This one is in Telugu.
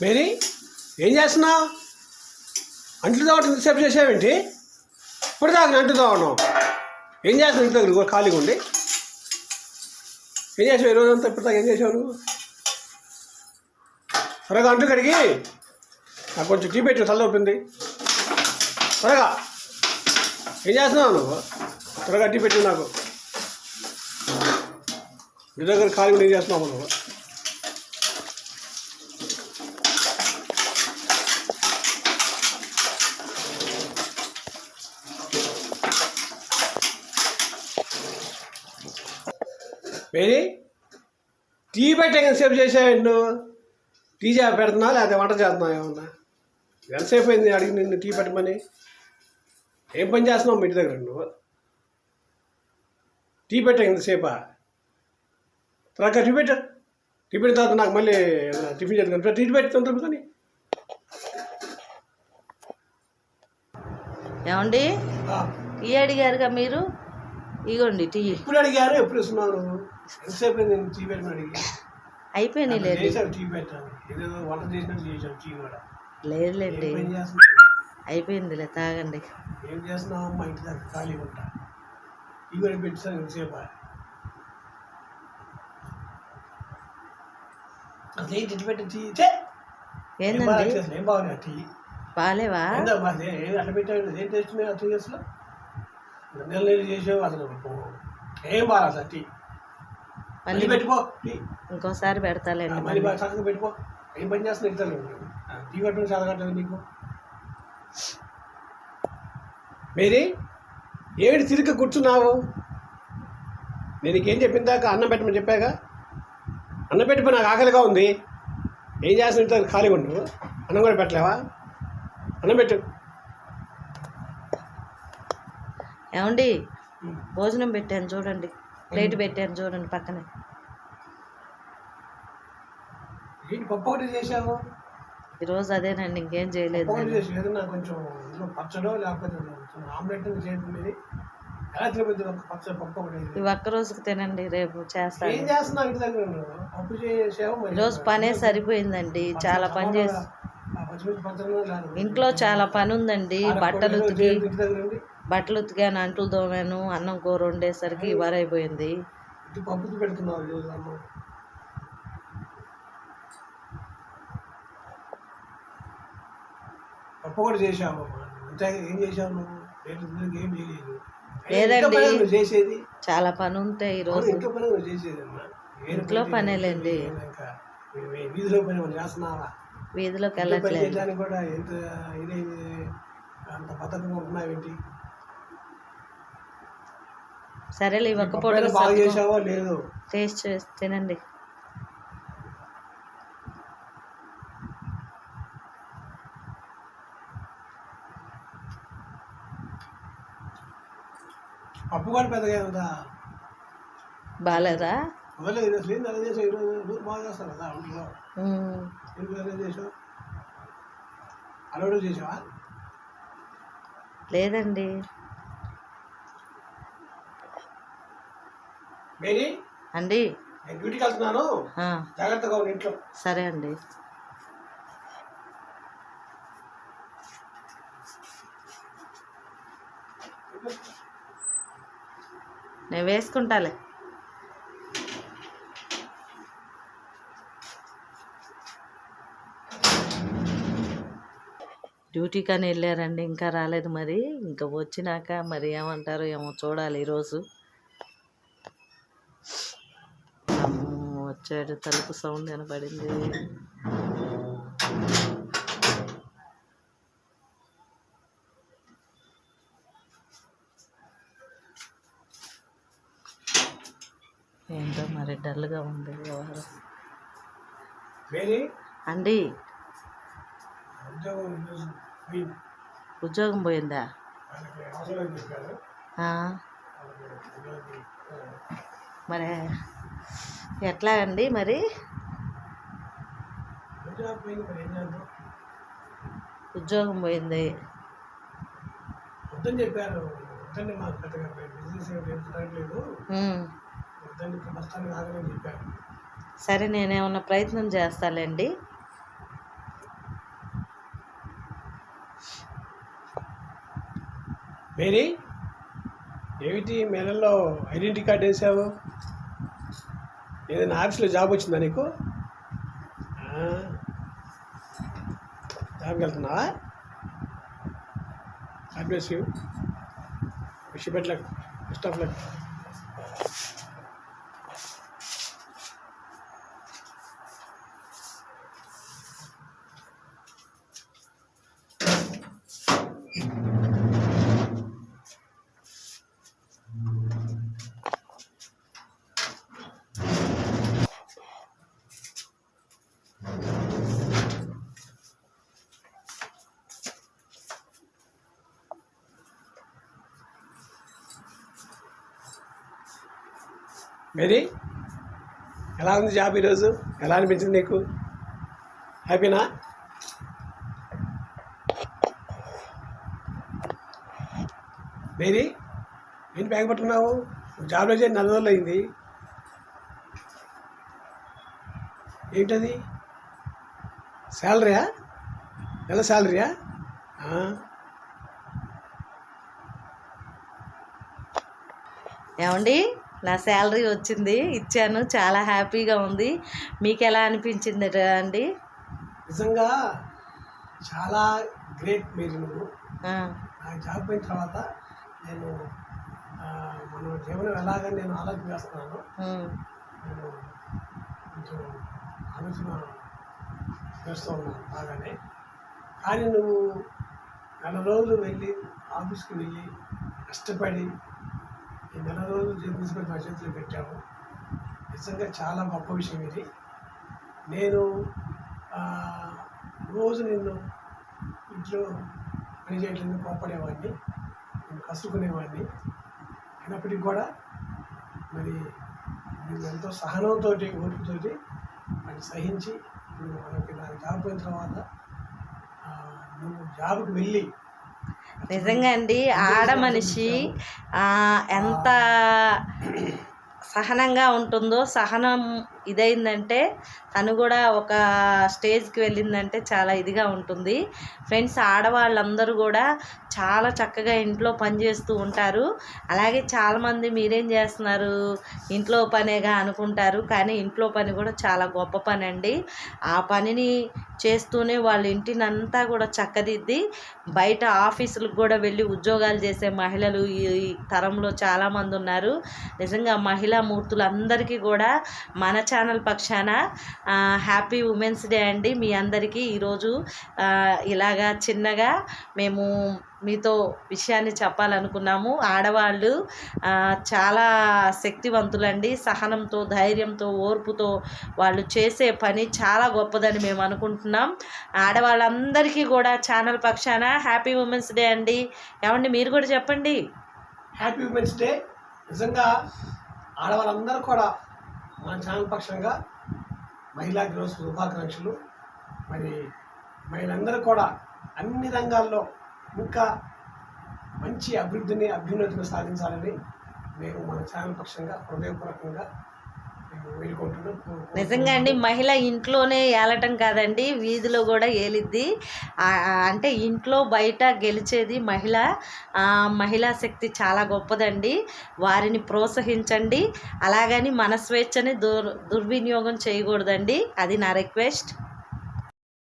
మేరీ ఏం చేస్తున్నావు? అంట్లు తోట ఇంతసేపు చేసావేంటి? ఇప్పుడు దాకా అంట్లు తోవడం ఏం చేస్తున్నావు? ఇంటి దగ్గర ఖాళీగా ఉండి ఏం చేసావు? ఈరోజు అంతా ఇప్పుడు దాకా ఏం చేసావు నువ్వు? త్వరగా అంట్లు కడిగి నాకు కొంచెం టీ పెట్టి తలనొప్పింది. త్వరగా ఏం చేస్తున్నావు నువ్వు? త్వరగా టీ పెట్టి నాకు. ఇంటి దగ్గర ఖాళీగా ఉండి ఏం చేస్తున్నావు నువ్వు? మేరీ టీ పెట్టే ఎంతసేపు చేసావు నువ్వు? టీ పెడుతున్నావు లేకపోతే వంట చేస్తున్నావు? ఏమన్నా ఎంతసేపు అయింది అడిగి నిన్ను టీ పెట్టమని? ఏం పని చేస్తున్నావు మీ ఇంటి దగ్గర నువ్వు? టీ పెట్టా ఎంతసేపా? త్వరగా టీ పెట్టు. టీ పెట్టిన తర్వాత నాకు మళ్ళీ టిఫిన్ చేద్దాం. టీ పెట్టి తొందరగా. ఏమండి టీ అడిగారుగా మీరు, ఇగోండి టీ. ఇప్పుడు అడిగారు, ఎప్పుడు ఇస్తున్నాను? ఎంతసేపు అయింది నేను టీ పెట్టమని అడిగి? అయిపోయినాయి లేదు. టీ పెట్టాను, ఏదో వంట చేసినట్టు చేసాను. టీ కూడా లేదులేండి, అయిపోయిందిలే, తాగండి. ఏం చేస్తున్నావు? మా ఇంటి దగ్గర ఖాళీగా ఉంటా. టీ కూడా పెట్టాను ఎంతసేపు? అదేంటి ఇటు పెట్టి టీ ఏందండి? ఏం బాగున్నా టీ? బాగాలేవా? అట్లా పెట్టాడు. ఏం టేస్ట్ మీద 3 ఇయర్స్లో నెలలు చేసావు అసలు. ఏం బాగా అసలు టీ. మళ్ళీ పెట్టుకో టీ. ఇంకోసారి పెడతాలేండి. మళ్ళీ చక్కగా పెట్టుకో. ఏం పని చేస్తున్నా ఇద్దరు టీ పెట్టడం చదవగట్టదు నీకు. మేరీ ఏమిటి తిరిగి కూర్చున్నావు? నేను నీకేం చెప్పిన దాకా అన్నం పెట్టమని చెప్పాక అన్నం పెట్టిపోయి నాకు ఆకలిగా ఉంది. ఏం చేస్తున్నా ఖాళీగా ఉండు. అన్నం కూడా పెట్టలేవా? అన్నం పెట్టు. ఏమండి భోజనం పెట్టాను చూడండి, ప్లేట్ పెట్టాను చూడండి పక్కనే. ఏంటి పప్పు ఒకటి చేసావు ఈరోజు? అదేనండి, ఇంకేం చేయలేదు. ఏదన్నా కొంచెం పచ్చడో లేకపోతే ఆమ్లెట్ చేయలేదు. ఎలా తినబోద్ది పచ్చడి పప్పు ఒకటి? ఈ ఒక్క రోజుకి తినండి, రేపు చేస్తాను. ఏం చేస్తున్నావు ఇంటి దగ్గర? పప్పు చేసావు. ఈరోజు పనే సరిపోయిందండి, చాలా పని చేసి ఇంట్లో చాలా పని ఉందండి. బట్టలు ఉతికాను, అంట్లు తోమాను, అన్నం కూర వండేసరికి ఇవరైపోయింది. పప్పు పెడుతున్నావు ఈరోజు అన్నం. పప్పు కూడా చేసావు. అంతే, ఏం చేసావు నువ్వు? ఏం చేయలేదు. లేదండి, చేసేది చాలా పని ఉంటాయి ఈరోజు. ఇంట్లో పని చేసేది అమ్మా. ఇంట్లో పనేలేండి. వీధిలో పని చేస్తున్నావా? వీధిలోకి వెళ్ళట్లేదు. చేయడానికి కూడా ఎంత ఇదైంది, అంత పద్ధతిగా ఉంటున్నావేంటి? సరేలే, ఈ ఒక్క పూట బాగా చేసావో లేదు టేస్ట్ చేసి తినండి. పప్పు కూడా పెద్దగా ఉందా? బాగాలేదా? ఈరోజు బాగా చేస్తారు కదా ఇంట్లో. చేసావు? అలవాటు చేసావా? లేదండి. మేరీ అండి నేను డ్యూటీకి వెళ్తున్నాను, జాగ్రత్తగా ఉండి ఇంట్లో. సరే అండి. నేను వేసుకుంటాలే. డ్యూటీకి అని వెళ్ళారండి, ఇంకా రాలేదు. మరి ఇంకా వచ్చినాక మరి ఏమంటారో ఏమో చూడాలి. ఈరోజు వచ్చాడు, తలుపు సౌండ్ వినపడింది. ఏంటో మరి డల్గా ఉంది వ్యవహారం. అండి ఉద్యోగం పోయిందా? మరి ఎట్లా అండి? మరి ఉద్యోగం పోయింది చెప్పారు. సరే, నేనేమన్నా ప్రయత్నం చేస్తాలేండి. మేరీ, ఏమిటి మెడల్లో ఐడెంటిటీ కార్డు వేసావు? ఏదైనా ఆఫీస్లో జాబ్ వచ్చిందా నీకు? జాబ్కి వెళ్తున్నావా? God bless you. Wish you better luck. Best of luck. Mary, ఎలా ఉంది జాబ్ ఈరోజు? ఎలా అనిపించింది నీకు? హ్యాపీనా? మేరీ, ఏంటి బ్యాగ్ పట్టుకున్నావు? జాబ్లో చేసి 4 రోజులు అయింది. ఏంటది? శాలరీయా? నెల శాలరీయా? ఏమండి, నా శాలరీ వచ్చింది, ఇచ్చాను. చాలా హ్యాపీగా ఉంది. మీకు ఎలా అనిపించింది అండి? నిజంగా చాలా గ్రేట్ మీరు. నువ్వు నా జాబ్ పోయిన తర్వాత నేను మన జీవనం ఎలాగని నేను ఆలోచన చేస్తున్నాను. నేను కొంచెం ఆలోచన చేస్తూ ఉన్నాను బాగానే. కానీ నువ్వు 4 రోజులు వెళ్ళి ఆఫీస్కి వెళ్ళి కష్టపడి ఈ 4 రోజులు తీసుకొని మా చేతిలో పెట్టాము. నిజంగా చాలా గొప్ప విషయం ఇది. నేను రోజు నిన్ను ఇంట్లో పని చేయట్లేదు కోప్పడేవాడిని, నేను కసుకునేవాడిని. అయినప్పటికీ కూడా మరి నేను ఎంతో సహనంతో ఓర్పుతోటి అది సహించి ఇప్పుడు మనకి నాకు జాబ్ పోయిన తర్వాత నువ్వు జాబ్కి వెళ్ళి నిజంగా అండి, ఆడ మనిషి ఎంత సహనంగా ఉంటుందో, సహనం ఇదైందంటే తను కూడా ఒక స్టేజ్కి వెళ్ళిందంటే చాలా ఇదిగా ఉంటుంది. ఫ్రెండ్స్, ఆడవాళ్ళందరూ కూడా చాలా చక్కగా ఇంట్లో పని చేస్తూ ఉంటారు. అలాగే చాలామంది మీరేం చేస్తున్నారు, ఇంట్లో పనేగా అనుకుంటారు. కానీ ఇంట్లో పని కూడా చాలా గొప్ప పని అండి. ఆ పనిని చేస్తూనే వాళ్ళ ఇంటిని అంతా కూడా చక్కదిద్ది బయట ఆఫీసులకు కూడా వెళ్ళి ఉద్యోగాలు చేసే మహిళలు ఈ తరంలో చాలామంది ఉన్నారు. నిజంగా మహిళా మూర్తులందరికీ కూడా మన ఛానల్ పక్షాన హ్యాపీ ఉమెన్స్ డే అండి. మీ అందరికీ ఈరోజు ఇలాగా చిన్నగా మేము మీతో విషయాన్ని చెప్పాలనుకున్నాము. ఆడవాళ్ళు చాలా శక్తివంతులండి. సహనంతో, ధైర్యంతో, ఓర్పుతో వాళ్ళు చేసే పని చాలా గొప్పదని మేము అనుకుంటున్నాం. ఆడవాళ్ళందరికీ కూడా ఛానల్ పక్షాన హ్యాపీ ఉమెన్స్ డే అండి. ఏమండి, మీరు కూడా చెప్పండి. Happy women's day. నిజంగా ఆడవాళ్ళందరూ కూడా మన ఛానల్ పక్షంగా మహిళా దినోత్సవ శుభాకాంక్షలు. మరి మహిళలందరూ కూడా అన్ని రంగాల్లో ఇంకా మంచి అభ్యున్నతిని సాధించాలని మేము మన ఛానల్ పక్షంగా హృదయపూర్వకంగా నిజంగా అండి, మహిళ ఇంట్లోనే ఏలటం కాదండి, వీధిలో కూడా ఏలిద్ది. అంటే ఇంట్లో బయట గెలిచేది మహిళ. మహిళా శక్తి చాలా గొప్పదండి. వారిని ప్రోత్సహించండి. అలాగని మన స్వేచ్ఛని దుర్వినియోగం చేయకూడదండి. అది నా రిక్వెస్ట్.